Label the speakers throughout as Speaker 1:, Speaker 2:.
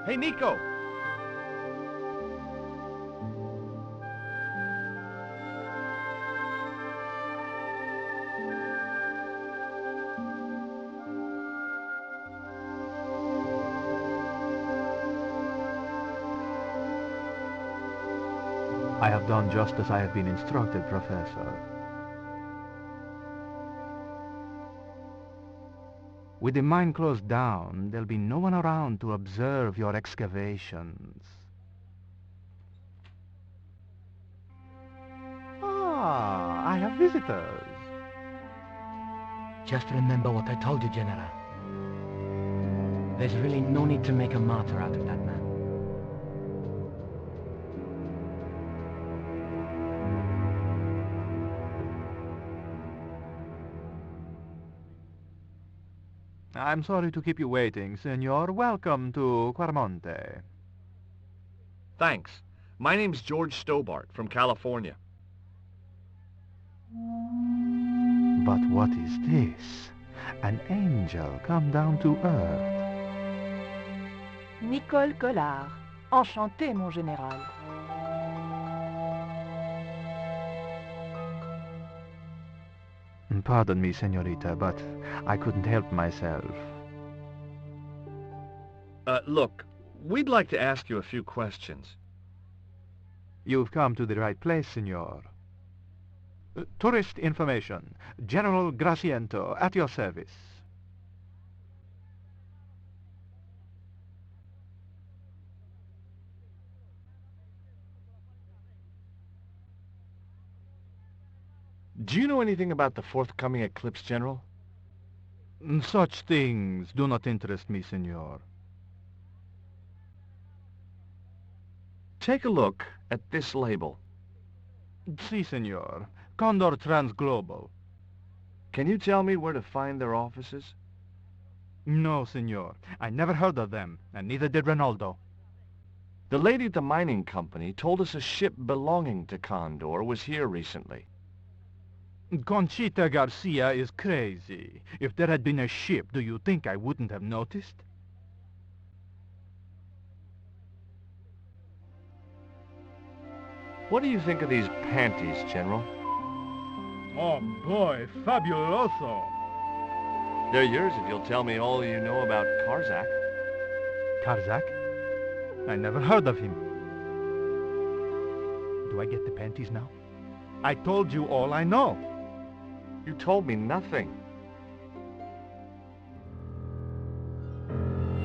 Speaker 1: Hey, Niko!
Speaker 2: I have done just as I have been instructed, Professor. With the mine closed down, there'll be no one around to observe your excavations. Ah, I have visitors.
Speaker 3: Just remember what I told you, General. There's really no need to make a martyr out of that man.
Speaker 2: I'm sorry to keep you waiting, Senor. Welcome to Quaramonte.
Speaker 1: Thanks. My name's George Stobbart from California.
Speaker 2: But what is this? An angel come down to earth.
Speaker 4: Nicole Collard. Enchanté, mon général.
Speaker 2: Pardon me, senorita, but I couldn't help myself.
Speaker 1: Look, we'd like to ask you a few questions.
Speaker 2: You've come to the right place, senor. Tourist information. General Graciento, at your service.
Speaker 1: Do you know anything about the forthcoming eclipse, General?
Speaker 2: Such things do not interest me, senor.
Speaker 1: Take a look at this label.
Speaker 2: Si, senor. Condor Transglobal.
Speaker 1: Can you tell me where to find their offices?
Speaker 2: No, senor. I never heard of them, and neither did Renaldo.
Speaker 1: The lady at the mining company told us a ship belonging to Condor was here recently.
Speaker 2: Conchita Garcia is crazy. If there had been a ship, do you think I wouldn't have noticed?
Speaker 1: What do you think of these panties, General?
Speaker 2: Oh boy, fabuloso!
Speaker 1: They're yours if you'll tell me all you know about Karzak.
Speaker 2: Karzak? I never heard of him. Do I get the panties now? I told you all I know.
Speaker 1: You told me nothing.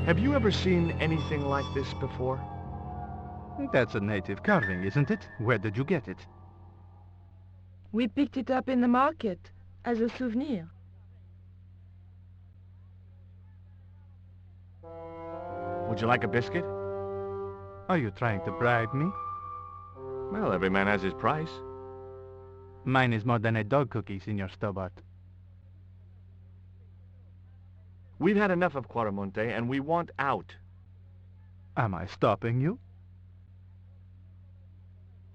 Speaker 1: Have you ever seen anything like this before?
Speaker 2: That's a native carving, isn't it? Where did you get it?
Speaker 4: We picked it up in the market as a souvenir.
Speaker 1: Would you like a biscuit?
Speaker 2: Are you trying to bribe me?
Speaker 1: Well, every man has his price.
Speaker 2: Mine is more than a dog cookie, Senor Stobbart.
Speaker 1: We've had enough of Quaramonte, and we want out.
Speaker 2: Am I stopping you?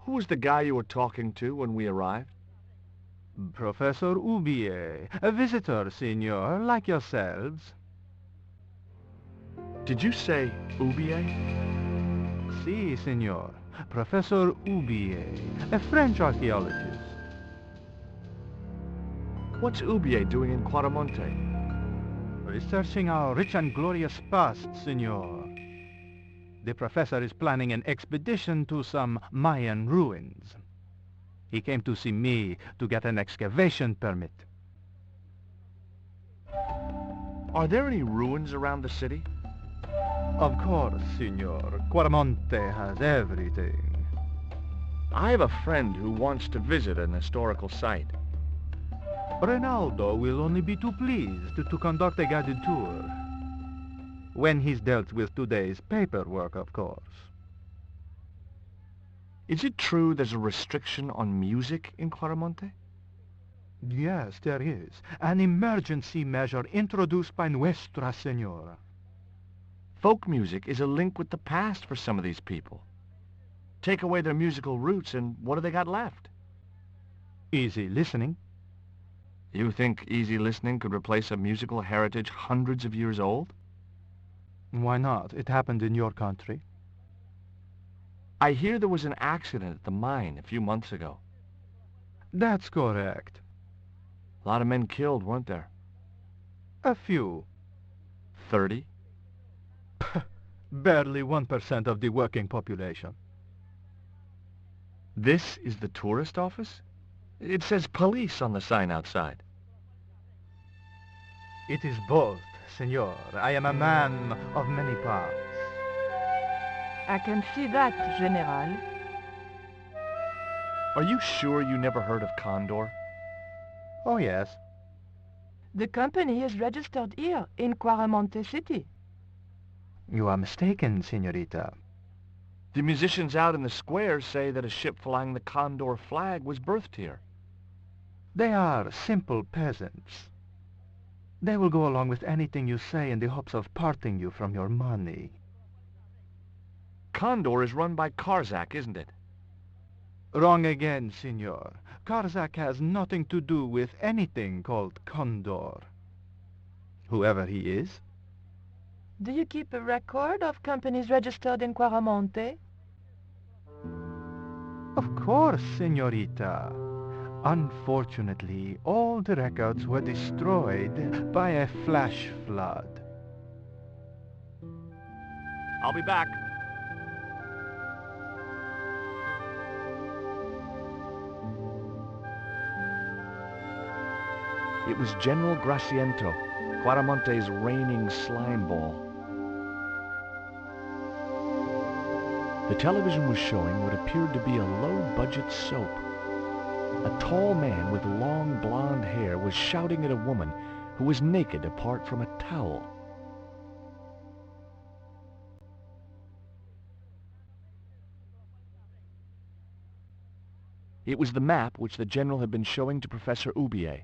Speaker 1: Who was the guy you were talking to when we arrived?
Speaker 2: Professor Oubier, a visitor, senor, like yourselves.
Speaker 1: Did you say Oubier?
Speaker 2: Si, senor. Professor Oubier, a French archaeologist.
Speaker 1: What's Oubier doing in Quaramonte?
Speaker 2: Researching our rich and glorious past, senor. The professor is planning an expedition to some Mayan ruins. He came to see me to get an excavation permit.
Speaker 1: Are there any ruins around the city?
Speaker 2: Of course, senor. Quaramonte has everything.
Speaker 1: I have a friend who wants to visit an historical site.
Speaker 2: Renaldo will only be too pleased to conduct a guided tour. When he's dealt with today's paperwork, of course.
Speaker 1: Is it true there's a restriction on music in Quaramonte?
Speaker 2: Yes, there is. An emergency measure introduced by Nuestra Senora.
Speaker 1: Folk music is a link with the past for some of these people. Take away their musical roots, and what do they got left?
Speaker 2: Easy listening.
Speaker 1: You think easy listening could replace a musical heritage hundreds of years old?
Speaker 2: Why not? It happened in your country.
Speaker 1: I hear there was an accident at the mine a few months ago.
Speaker 2: That's correct.
Speaker 1: A lot of men killed, weren't there?
Speaker 2: A few.
Speaker 1: 30?
Speaker 2: Barely 1% of the working population.
Speaker 1: This is the tourist office? It says police on the sign outside.
Speaker 2: It is both, senor. I am a man of many parts.
Speaker 4: I can see that, General.
Speaker 1: Are you sure you never heard of Condor?
Speaker 2: Oh, yes.
Speaker 4: The company is registered here in Quaramonte City.
Speaker 2: You are mistaken, senorita.
Speaker 1: The musicians out in the square say that a ship flying the Condor flag was birthed here.
Speaker 2: They are simple peasants. They will go along with anything you say in the hopes of parting you from your money.
Speaker 1: Condor is run by Karzak, isn't it?
Speaker 2: Wrong again, senor. Karzak has nothing to do with anything called Condor. Whoever he is.
Speaker 4: Do you keep a record of companies registered in Quaramonte?
Speaker 2: Of course, senorita. Unfortunately, all the records were destroyed by a flash flood.
Speaker 1: I'll be back. It was General Graciento, Quaramonte's reigning slime ball. The television was showing what appeared to be a low-budget soap. A tall man with long blonde hair was shouting at a woman who was naked apart from a towel. It was the map which the general had been showing to Professor Oubier.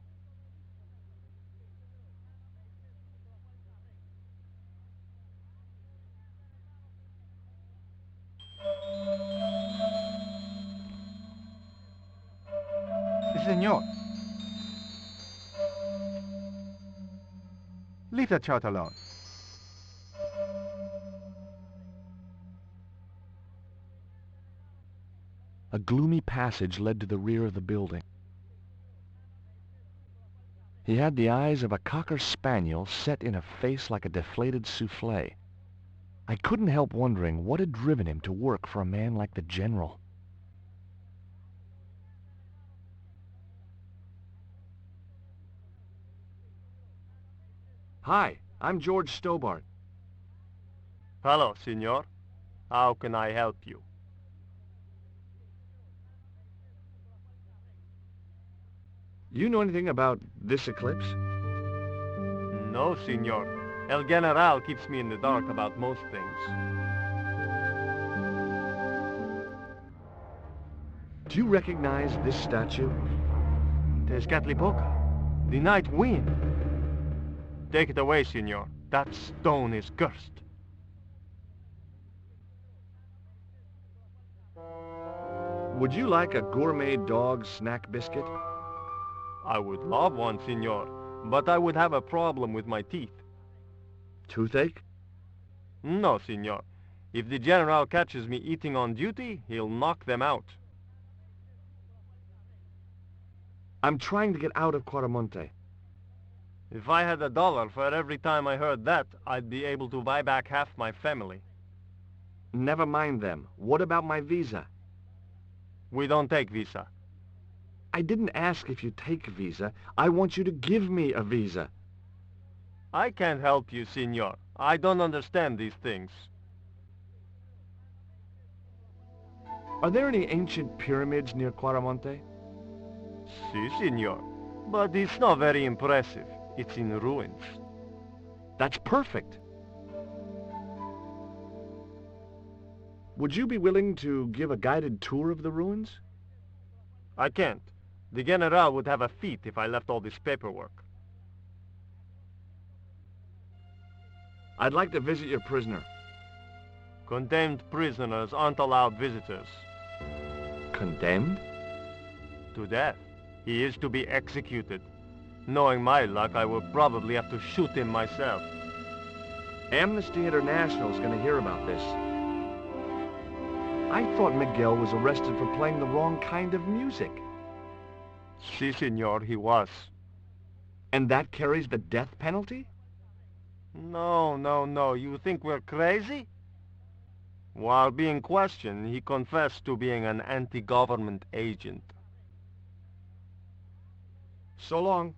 Speaker 2: Senor. Leave that chart alone.
Speaker 1: A gloomy passage led to the rear of the building. He had the eyes of a cocker spaniel set in a face like a deflated souffle. I couldn't help wondering what had driven him to work for a man like the general. Hi, I'm George Stobbart.
Speaker 5: Hello, senor. How can I help you?
Speaker 1: You know anything about this eclipse?
Speaker 5: No, senor. El General keeps me in the dark about most things.
Speaker 1: Do you recognize this statue?
Speaker 5: Tezcatlipoca, the night wind. Take it away, senor. That stone is cursed.
Speaker 1: Would you like a gourmet dog snack biscuit?
Speaker 5: I would love one, senor, but I would have a problem with my teeth.
Speaker 1: Toothache?
Speaker 5: No, senor. If the general catches me eating on duty, he'll knock them out.
Speaker 1: I'm trying to get out of Quaramonte.
Speaker 5: If I had $1 for every time I heard that, I'd be able to buy back half my family.
Speaker 1: Never mind them. What about my visa?
Speaker 5: We don't take visa.
Speaker 1: I didn't ask if you take a visa. I want you to give me a visa.
Speaker 5: I can't help you, senor. I don't understand these things.
Speaker 1: Are there any ancient pyramids near Quaramonte?
Speaker 5: Si, senor. But it's not very impressive. It's in ruins.
Speaker 1: That's perfect. Would you be willing to give a guided tour of the ruins?
Speaker 5: I can't. The general would have a fit if I left all this paperwork.
Speaker 1: I'd like to visit your prisoner.
Speaker 5: Condemned prisoners aren't allowed visitors.
Speaker 1: Condemned?
Speaker 5: To death. He is to be executed. Knowing my luck, I will probably have to shoot him myself.
Speaker 1: Amnesty International is going to hear about this. I thought Miguel was arrested for playing the wrong kind of music.
Speaker 5: Si, senor, he was.
Speaker 1: And that carries the death penalty?
Speaker 5: No, no, no. You think we're crazy? While being questioned, he confessed to being an anti-government agent.
Speaker 1: So long.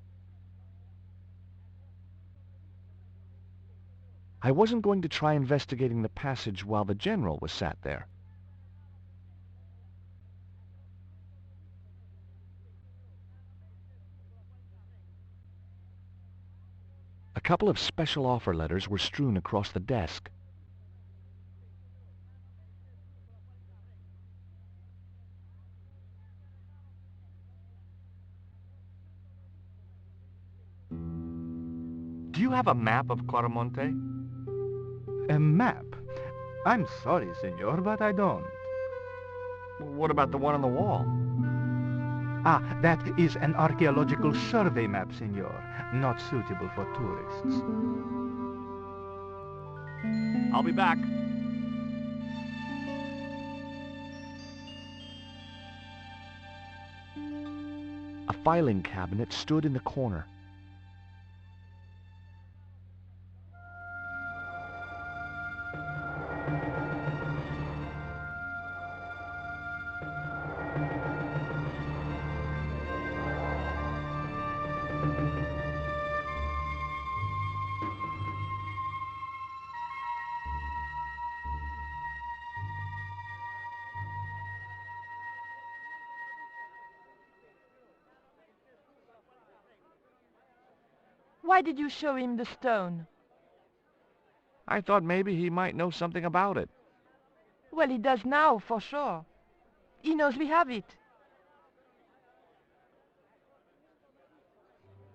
Speaker 1: I wasn't going to try investigating the passage while the general was sat there. A couple of special offer letters were strewn across the desk. Do you have a map of Quaramonte?
Speaker 2: A map? I'm sorry, senor, but I don't.
Speaker 1: What about the one on the wall?
Speaker 2: Ah, that is an archaeological survey map, senor. Not suitable for tourists.
Speaker 1: I'll be back. A filing cabinet stood in the corner.
Speaker 4: Why did you show him the stone?
Speaker 1: I thought maybe he might know something about it.
Speaker 4: Well, he does now, for sure. He knows we have it.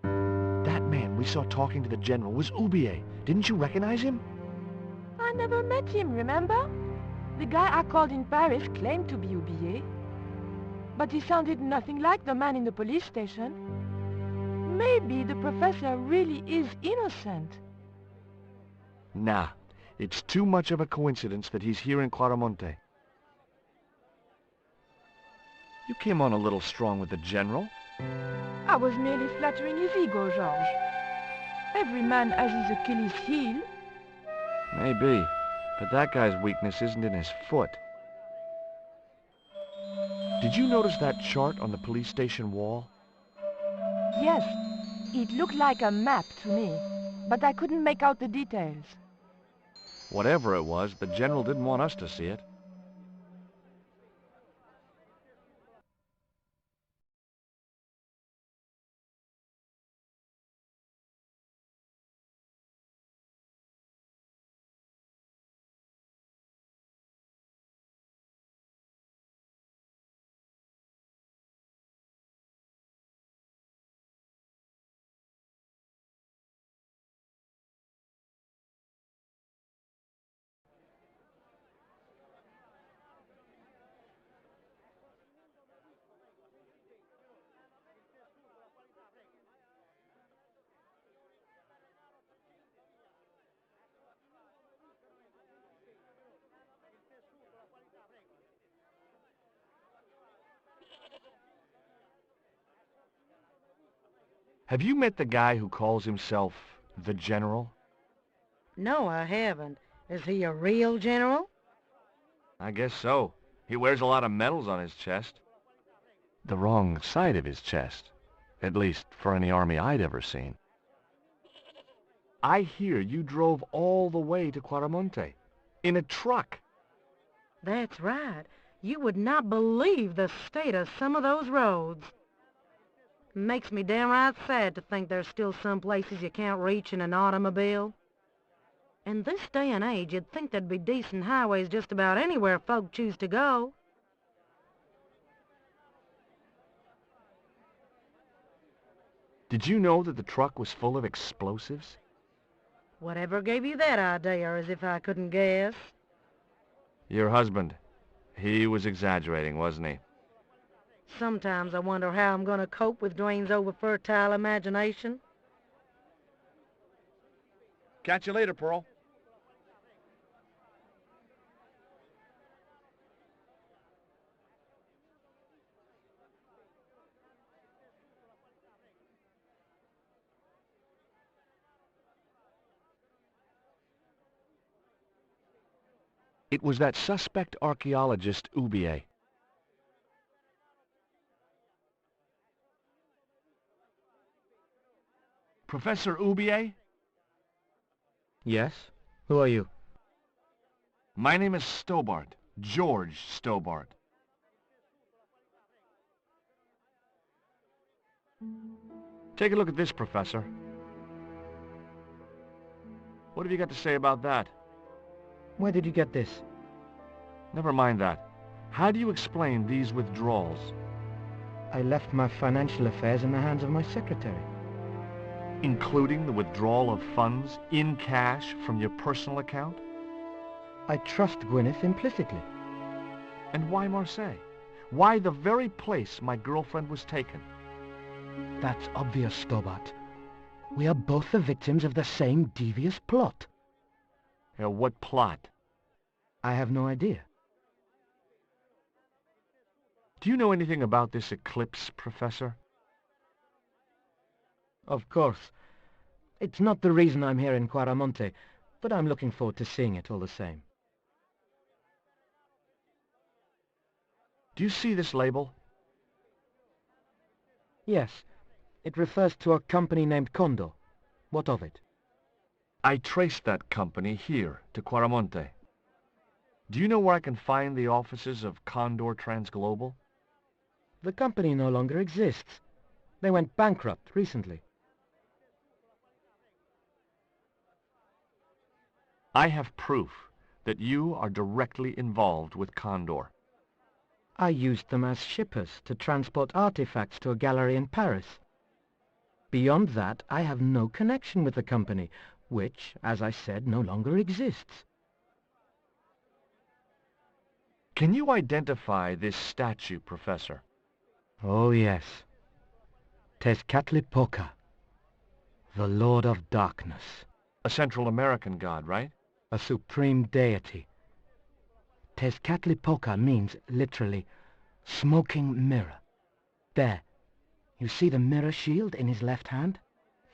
Speaker 1: That man we saw talking to the general was Oubier. Didn't you recognize him?
Speaker 4: I never met him, remember? The guy I called in Paris claimed to be Oubier. But he sounded nothing like the man in the police station. Maybe the professor really is innocent.
Speaker 1: Nah, it's too much of a coincidence that he's here in Quaramonte. You came on a little strong with the general.
Speaker 4: I was merely flattering his ego, George. Every man has his Achilles heel.
Speaker 1: Maybe, but that guy's weakness isn't in his foot. Did you notice that chart on the police station wall?
Speaker 4: Yes, it looked like a map to me, but I couldn't make out the details.
Speaker 1: Whatever it was, the general didn't want us to see it. Have you met the guy who calls himself the General?
Speaker 6: No, I haven't. Is he a real general?
Speaker 1: I guess so. He wears a lot of medals on his chest. The wrong side of his chest. At least for any army I'd ever seen. I hear you drove all the way to Quaramonte. In a truck.
Speaker 6: That's right. You would not believe the state of some of those roads. Makes me downright sad to think there's still some places you can't reach in an automobile. In this day and age, you'd think there'd be decent highways just about anywhere folk choose to go.
Speaker 1: Did you know that the truck was full of explosives?
Speaker 6: Whatever gave you that idea, as if I couldn't guess?
Speaker 1: Your husband. He was exaggerating, wasn't he?
Speaker 6: Sometimes I wonder how I'm going to cope with Duane's over-fertile imagination.
Speaker 1: Catch you later, Pearl. It was that suspect archaeologist, Oubier. Professor Oubier?
Speaker 3: Yes? Who are you?
Speaker 1: My name is Stobbart, George Stobbart. Take a look at this, Professor. What have you got to say about that?
Speaker 3: Where did you get this?
Speaker 1: Never mind that. How do you explain these withdrawals?
Speaker 3: I left my financial affairs in the hands of my secretary.
Speaker 1: Including the withdrawal of funds in cash from your personal account?
Speaker 3: I trust Gwyneth implicitly.
Speaker 1: And why Marseilles? Why the very place my girlfriend was taken?
Speaker 3: That's obvious, Stobbart. We are both the victims of the same devious plot.
Speaker 1: What plot?
Speaker 3: I have no idea.
Speaker 1: Do you know anything about this eclipse, Professor?
Speaker 3: Of course. It's not the reason I'm here in Quaramonte, but I'm looking forward to seeing it all the same.
Speaker 1: Do you see this label?
Speaker 3: Yes. It refers to a company named Condor. What of it?
Speaker 1: I traced that company here to Quaramonte. Do you know where I can find the offices of Condor Transglobal?
Speaker 3: The company no longer exists. They went bankrupt recently.
Speaker 1: I have proof that you are directly involved with Condor.
Speaker 3: I used them as shippers to transport artifacts to a gallery in Paris. Beyond that, I have no connection with the company, which, as I said, no longer exists.
Speaker 1: Can you identify this statue, Professor?
Speaker 3: Oh, yes. Tezcatlipoca, the Lord of Darkness.
Speaker 1: A Central American god, right?
Speaker 3: A supreme deity. Tezcatlipoca means, literally, smoking mirror. There. You see the mirror shield in his left hand?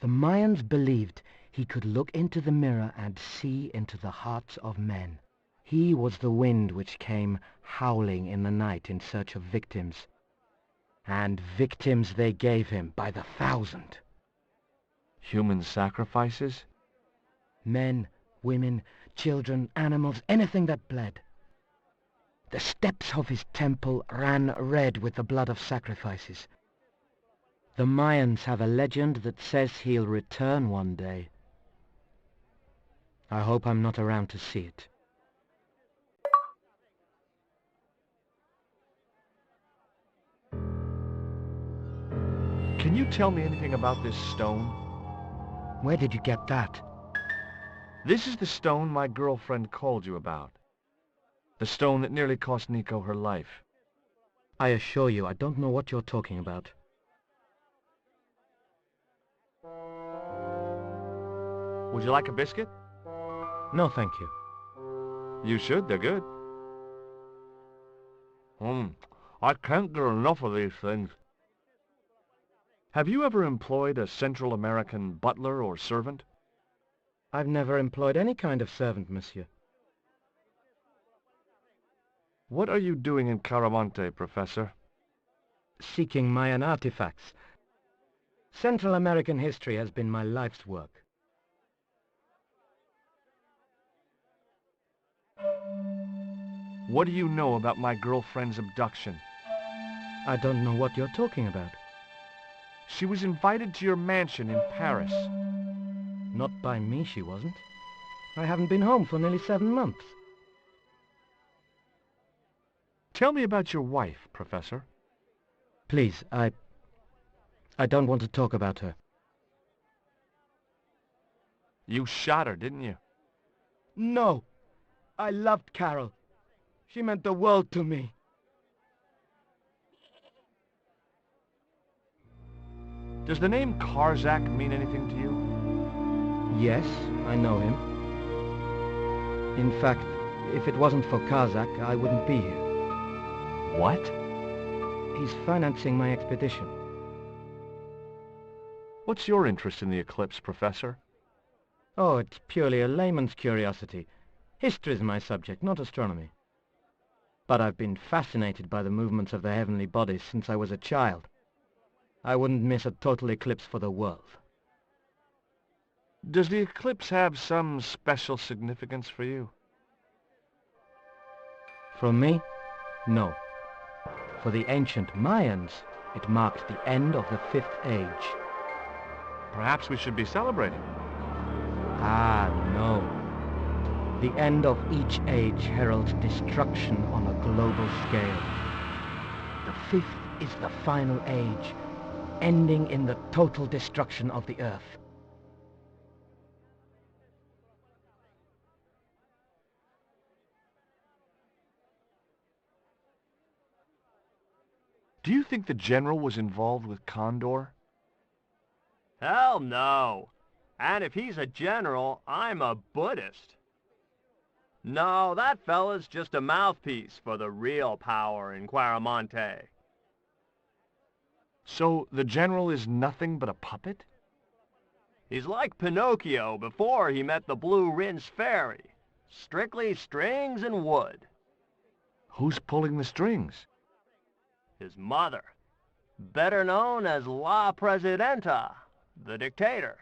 Speaker 3: The Mayans believed he could look into the mirror and see into the hearts of men. He was the wind which came howling in the night in search of victims. And victims they gave him by the thousand.
Speaker 1: Human sacrifices?
Speaker 3: Men, women, children, animals, anything that bled. The steps of his temple ran red with the blood of sacrifices. The Mayans have a legend that says he'll return one day. I hope I'm not around to see it.
Speaker 1: Can you tell me anything about this stone?
Speaker 3: Where did you get that?
Speaker 1: This is the stone my girlfriend called you about. The stone that nearly cost Niko her life.
Speaker 3: I assure you, I don't know what you're talking about.
Speaker 1: Would you like a biscuit?
Speaker 3: No, thank you.
Speaker 1: You should, they're good. I can't get enough of these things. Have you ever employed a Central American butler or servant?
Speaker 3: I've never employed any kind of servant, monsieur.
Speaker 1: What are you doing in Quaramonte, Professor?
Speaker 3: Seeking Mayan artifacts. Central American history has been my life's work.
Speaker 1: What do you know about my girlfriend's abduction?
Speaker 3: I don't know what you're talking about.
Speaker 1: She was invited to your mansion in Paris.
Speaker 3: Not by me, she wasn't. I haven't been home for nearly 7 months.
Speaker 1: Tell me about your wife, Professor.
Speaker 3: Please, I don't want to talk about her.
Speaker 1: You shot her, didn't you?
Speaker 3: No! I loved Carol. She meant the world to me.
Speaker 1: Does the name Karzak mean anything to you?
Speaker 3: Yes, I know him. In fact, if it wasn't for Karzak, I wouldn't be here.
Speaker 1: What?
Speaker 3: He's financing my expedition.
Speaker 1: What's your interest in the eclipse, Professor?
Speaker 3: Oh, it's purely a layman's curiosity. History's my subject, not astronomy. But I've been fascinated by the movements of the heavenly bodies since I was a child. I wouldn't miss a total eclipse for the world.
Speaker 1: Does the eclipse have some special significance for you?
Speaker 3: From me? No. For the ancient Mayans, it marked the end of the Fifth Age.
Speaker 1: Perhaps we should be celebrating.
Speaker 3: Ah, no. The end of each age heralds destruction on a global scale. The fifth is the final age, ending in the total destruction of the Earth.
Speaker 1: Do you think the general was involved with Condor?
Speaker 5: Hell no. And if he's a general, I'm a Buddhist. No, that fella's just a mouthpiece for the real power in Quaramonte.
Speaker 1: So the general is nothing but a puppet?
Speaker 5: He's like Pinocchio before he met the Blue Rinse Fairy. Strictly strings and wood.
Speaker 1: Who's pulling the strings?
Speaker 5: His mother, better known as La Presidenta, the dictator.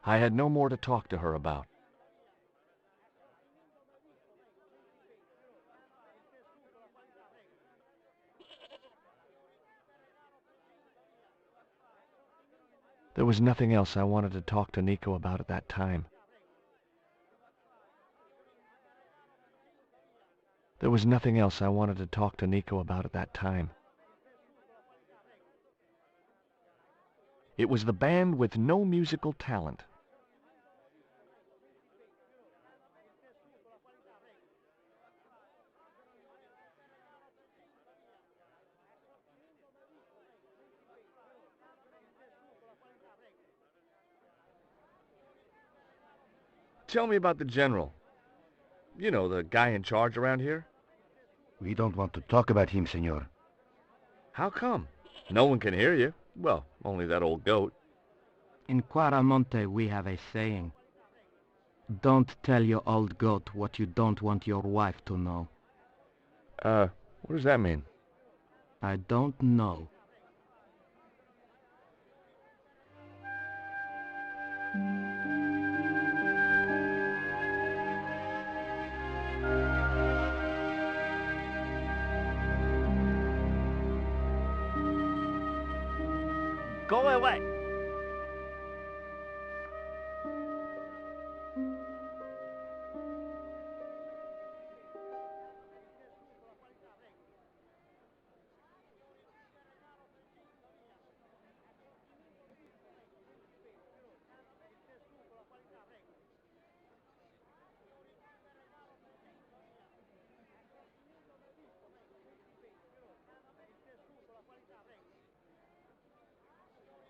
Speaker 1: I had no more to talk to her about. There was nothing else I wanted to talk to Niko about at that time. There was nothing else I wanted to talk to Niko about at that time. It was the band with no musical talent. Tell me about the general. You know, the guy in charge around here?
Speaker 7: We don't want to talk about him, senor.
Speaker 1: How come? No one can hear you. Well, only that old goat.
Speaker 3: In Quaramonte we have a saying. Don't tell your old goat what you don't want your wife to know.
Speaker 1: What does that mean?
Speaker 3: I don't know.
Speaker 5: Go away.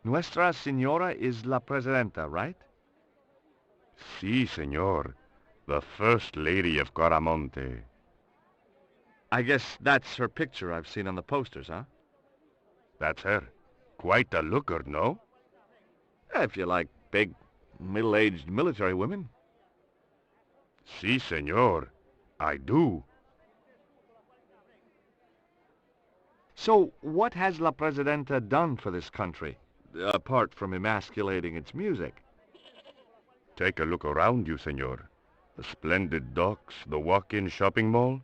Speaker 1: Nuestra Señora is La Presidenta, right?
Speaker 7: Si, senor. The First Lady of Quaramonte.
Speaker 1: I guess that's her picture I've seen on the posters, huh?
Speaker 7: That's her. Quite a looker, no?
Speaker 1: If you like big, middle-aged military women.
Speaker 7: Si, senor. I do.
Speaker 1: So, what has La Presidenta done for this country, apart from emasculating its music?
Speaker 7: Take a look around you, senor. The splendid docks, the walk-in shopping mall.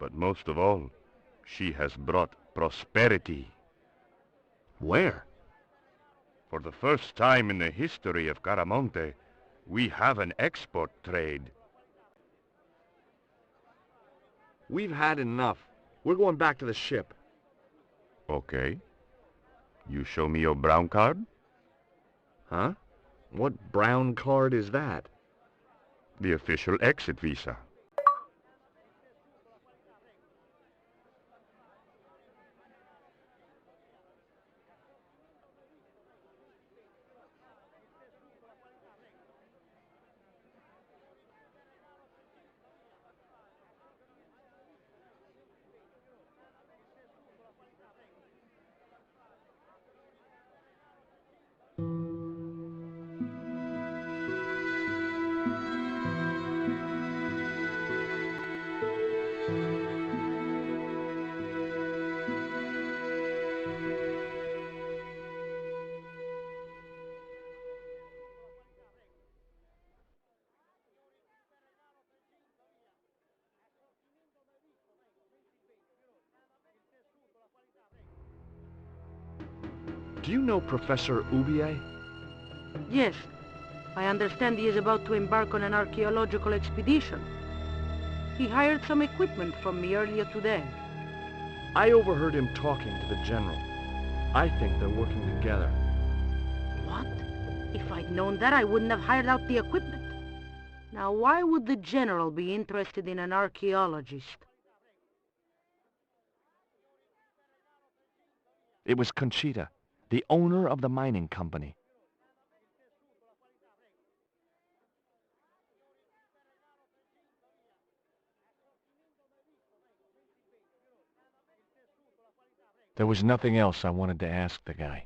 Speaker 7: But most of all, she has brought prosperity.
Speaker 1: Where?
Speaker 7: For the first time in the history of Quaramonte, we have an export trade.
Speaker 1: We've had enough. We're going back to the ship.
Speaker 7: Okay. You show me your brown card?
Speaker 1: Huh? What brown card is that?
Speaker 7: The official exit visa.
Speaker 1: Do you know Professor Oubier?
Speaker 6: Yes, I understand he is about to embark on an archaeological expedition. He hired some equipment from me earlier today.
Speaker 1: I overheard him talking to the General. I think they're working together.
Speaker 6: What? If I'd known that, I wouldn't have hired out the equipment. Now, why would the General be interested in an archaeologist?
Speaker 1: It was Conchita, the owner of the mining company. There was nothing else I wanted to ask the guy.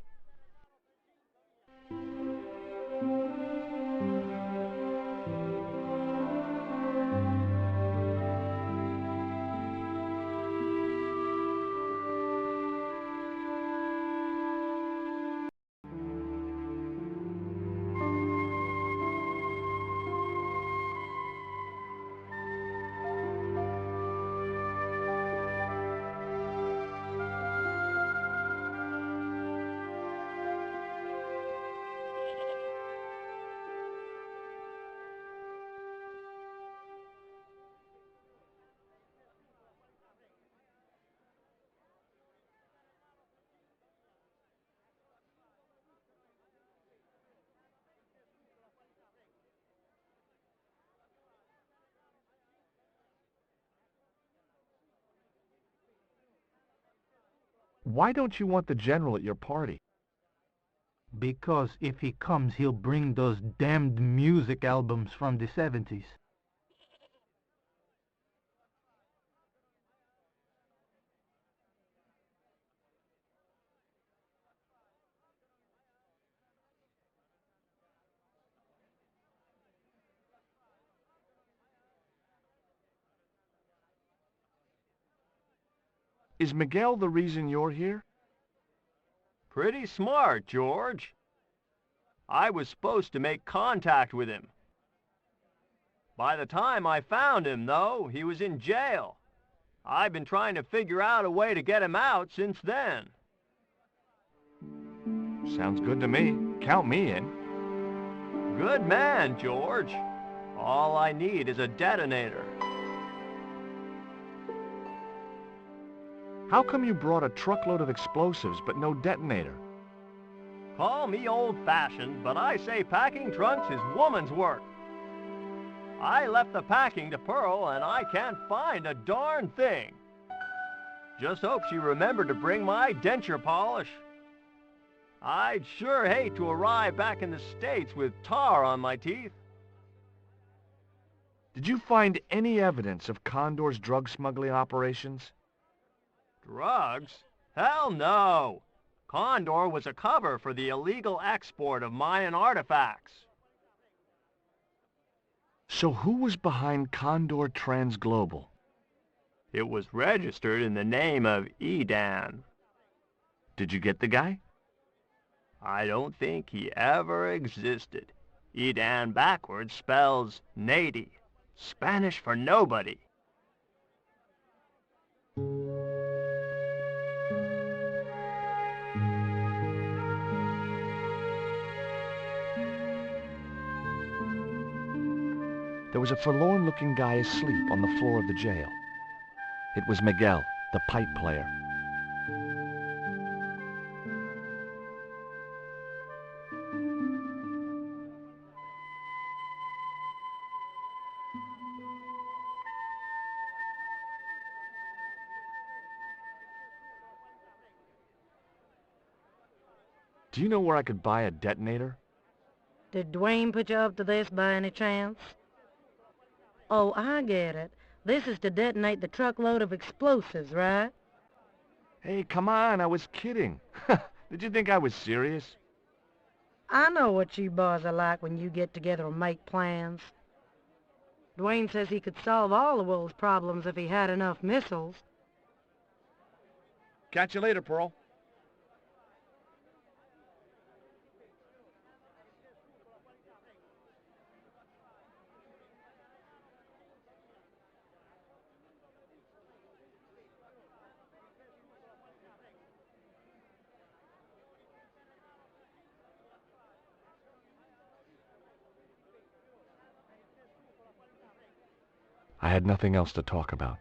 Speaker 1: Why don't you want the General at your party?
Speaker 2: Because if he comes, he'll bring those damned music albums from the 70s.
Speaker 1: Is Miguel the reason you're here?
Speaker 5: Pretty smart, George. I was supposed to make contact with him. By the time I found him, though, he was in jail. I've been trying to figure out a way to get him out since then.
Speaker 1: Sounds good to me. Count me in.
Speaker 5: Good man, George. All I need is a detonator.
Speaker 1: How come you brought a truckload of explosives but no detonator?
Speaker 5: Call me old-fashioned, but I say packing trunks is woman's work. I left the packing to Pearl, and I can't find a darn thing. Just hope she remembered to bring my denture polish. I'd sure hate to arrive back in the States with tar on my teeth.
Speaker 1: Did you find any evidence of Condor's drug smuggling operations?
Speaker 5: Drugs? Hell no! Condor was a cover for the illegal export of Mayan artifacts.
Speaker 1: So who was behind Condor Transglobal?
Speaker 5: It was registered in the name of Edan.
Speaker 1: Did you get the guy?
Speaker 5: I don't think he ever existed. Edan backwards spells Nady, Spanish for nobody.
Speaker 1: There was a forlorn-looking guy asleep on the floor of the jail. It was Miguel, the pipe player. Do you know where I could buy a detonator?
Speaker 6: Did Duane put you up to this by any chance? Oh, I get it. This is to detonate the truckload of explosives, right?
Speaker 1: Hey, come on, I was kidding. Did you think I was serious?
Speaker 6: I know what you boys are like when you get together and make plans. Duane says he could solve all the world's problems if he had enough missiles.
Speaker 1: Catch you later, Pearl. I had nothing else to talk about.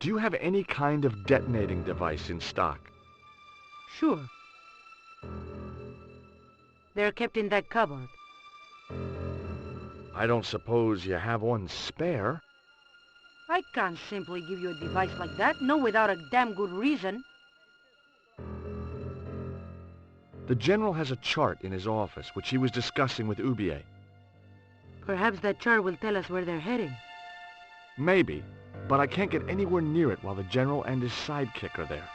Speaker 1: Do you have any kind of detonating device in stock?
Speaker 6: Sure. They're kept in that cupboard.
Speaker 1: I don't suppose you have one spare?
Speaker 6: I can't simply give you a device like that, no without a damn good reason.
Speaker 1: The General has a chart in his office, which he was discussing with Oubier.
Speaker 6: Perhaps that chart will tell us where they're heading.
Speaker 1: Maybe, but I can't get anywhere near it while the General and his sidekick are there.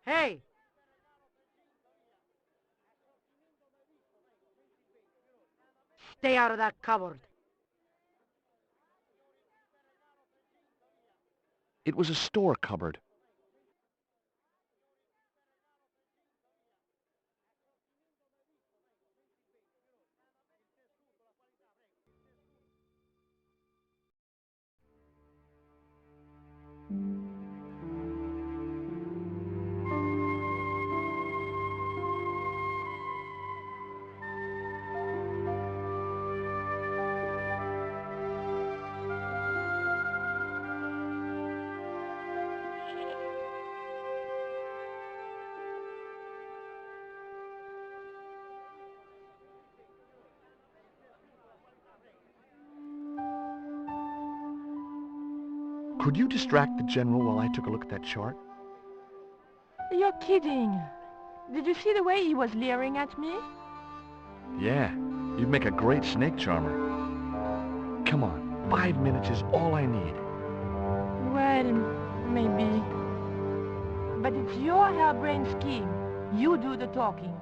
Speaker 6: Hey! Stay out of that cupboard.
Speaker 1: It was a store cupboard. Could you distract the General while I took a look at that chart?
Speaker 4: You're kidding. Did you see the way he was leering at me?
Speaker 1: Yeah, you'd make a great snake charmer. Come on, 5 minutes is all I need.
Speaker 4: Well, maybe. But it's your harebrained scheme. You do the talking.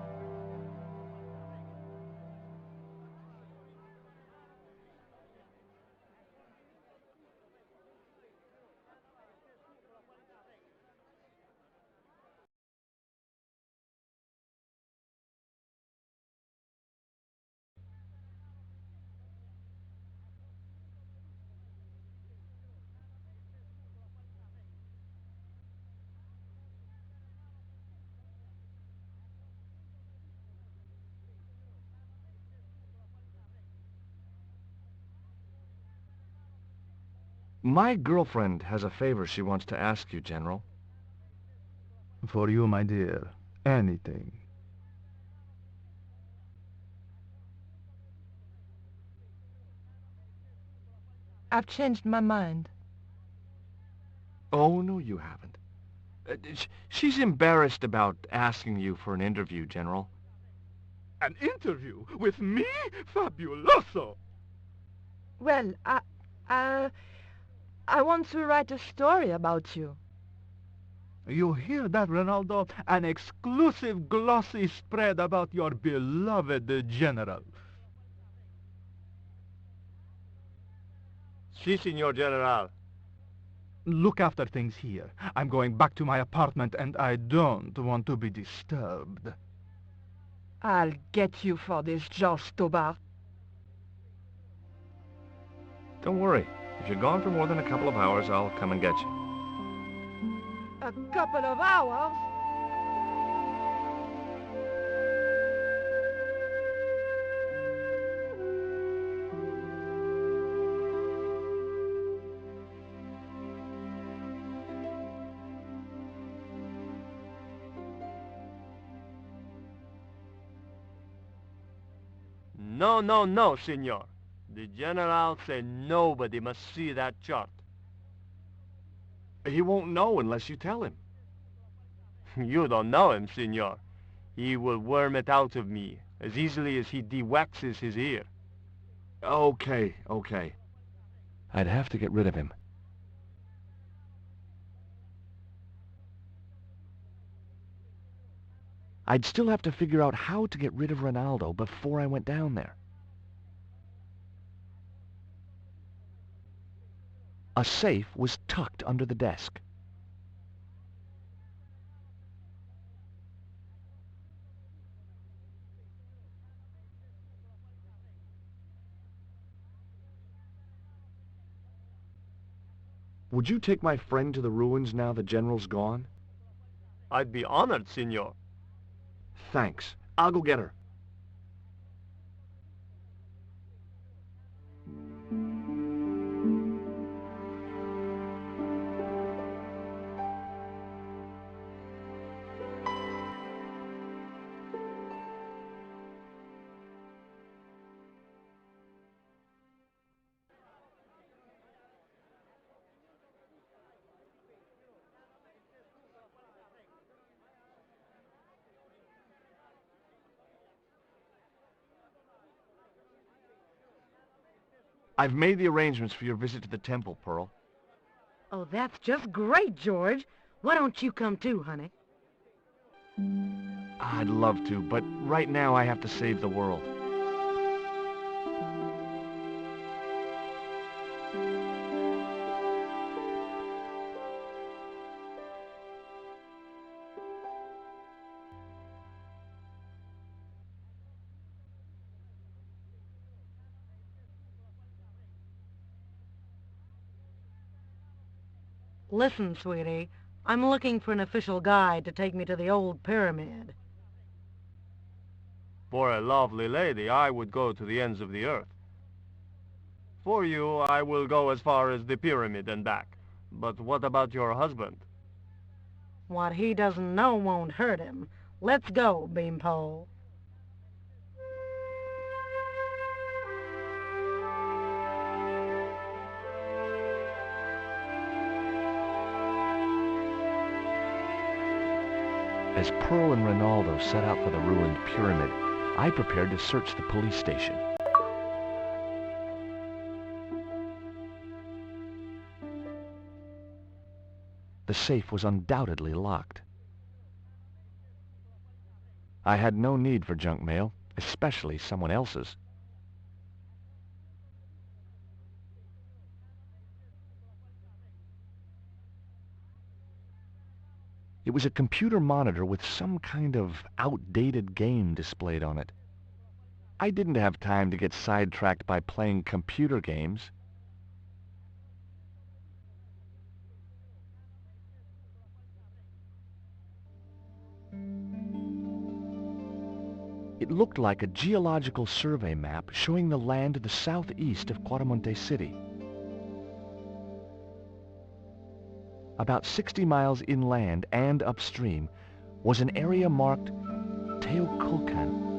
Speaker 1: My girlfriend has a favor she wants to ask you, General.
Speaker 2: For you, my dear, anything.
Speaker 4: I've changed my mind.
Speaker 1: Oh, no, you haven't. She's embarrassed about asking you for an interview, General.
Speaker 2: An interview with me? Fabuloso!
Speaker 4: Well, I want to write a story about you.
Speaker 2: You hear that, Renaldo? An exclusive glossy spread about your beloved General.
Speaker 5: Si, Signor General.
Speaker 2: Look after things here. I'm going back to my apartment and I don't want to be disturbed.
Speaker 4: I'll get you for this, George Stobbart.
Speaker 1: Don't worry. If you're gone for more than a couple of hours, I'll come and get you.
Speaker 4: A couple of hours?
Speaker 5: No, no, no, senor. The general said nobody must see that chart.
Speaker 1: He won't know unless you tell him.
Speaker 5: You don't know him, senor. He will worm it out of me as easily as he de-waxes his ear.
Speaker 1: Okay, okay. I'd have to get rid of him. I'd still have to figure out how to get rid of Renaldo before I went down there. A safe was tucked under the desk. Would you take my friend to the ruins now the general's gone?
Speaker 5: I'd be honored, senor.
Speaker 1: Thanks. I'll go get her. I've made the arrangements for your visit to the temple, Pearl.
Speaker 6: Oh, that's just great, George. Why don't you come too, honey?
Speaker 1: I'd love to, but right now I have to save the world.
Speaker 6: Listen, sweetie, I'm looking for an official guide to take me to the old pyramid.
Speaker 5: For a lovely lady, I would go to the ends of the earth. For you, I will go as far as the pyramid and back. But what about your husband?
Speaker 6: What he doesn't know won't hurt him. Let's go, Beanpole.
Speaker 1: As Pearl and Renaldo set out for the ruined pyramid, I prepared to search the police station. The safe was undoubtedly locked. I had no need for junk mail, especially someone else's. It was a computer monitor with some kind of outdated game displayed on it. I didn't have time to get sidetracked by playing computer games. It looked like a geological survey map showing the land to the southeast of Quaramonte City. About 60 miles inland and upstream was an area marked Tezcatlipoca.